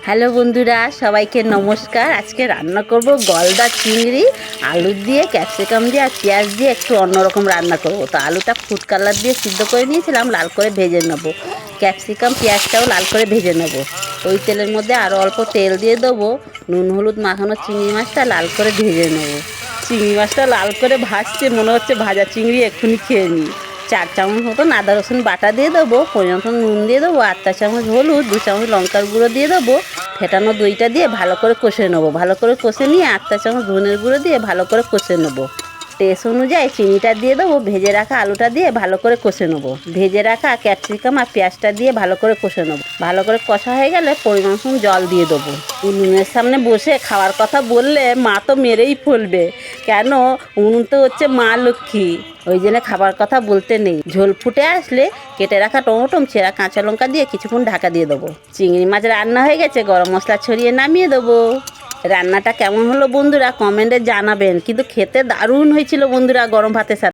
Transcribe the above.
Hello বন্ধুরা, সবাইকে নমস্কার। আজকে রান্না করব গলদা চিংড়ি আলু দিয়ে, ক্যাপসিকাম দিয়ে আর পেঁয়াজ দিয়ে একটু অন্যরকম রান্না করব। তো আলুটা ফুড কালার দিয়ে সিদ্ধ করে নিয়েছিলাম, লাল করে ভেজে নেব। ক্যাপসিকাম পেঁয়াজটাও লাল করে ভেজে নেব। ওই তেলের মধ্যে আরও অল্প তেল দিয়ে দেবো। নুন হলুদ মাখানো চিংড়ি মাছটা লাল করে ভেজে নেব। চিংড়ি মাছটা লাল করে ভাজছে, মনে হচ্ছে ভাজা চিংড়ি এক্ষুনি খেয়ে নিই। 4 চামচ মতন আদা রসুন বাটা দিয়ে দেবো, পরিমাণ মতন নুন দিয়ে দেবো, 8 চামচ হলুদ, 2 চামচ লঙ্কার গুঁড়ো দিয়ে দেবো। ফেটানো দইটা দিয়ে ভালো করে কষে নেবো। ভালো করে কষে নিয়ে 8 চামচ ধনের গুঁড়ো দিয়ে ভালো করে কষে নেবো। টেস্ট অনুযায়ী চিনিটা দিয়ে দেবো। ভেজে রাখা আলুটা দিয়ে ভালো করে কষে নেবো। ভেজে রাখা ক্যাপসিকাম আর পেঁয়াজটা দিয়ে ভালো করে কষে নেবো। ভালো করে কষা হয়ে গেলে পরিমাণ মতন জল দিয়ে দেবো। উনুনের সামনে বসে খাওয়ার কথা বললে মা তো মেরেই ফেলবে। কেন, উনুন তো হচ্ছে মা লক্ষ্মী, ওই জন্য খাবার কথা বলতে নেই। ঝোল ফুটে আসলে কেটে রাখা টমেটো, ছেঁড়া কাঁচা লঙ্কা দিয়ে কিছুক্ষণ ঢাকা দিয়ে দেবো। চিংড়ি মাছ রান্না হয়ে গেছে, গরম মশলা ছড়িয়ে নামিয়ে দেবো। রান্নাটা কেমন হলো বন্ধুরা কমেন্টে জানাবেন। কিন্তু খেতে দারুণ হয়েছিল বন্ধুরা, গরম ভাতের সাথে।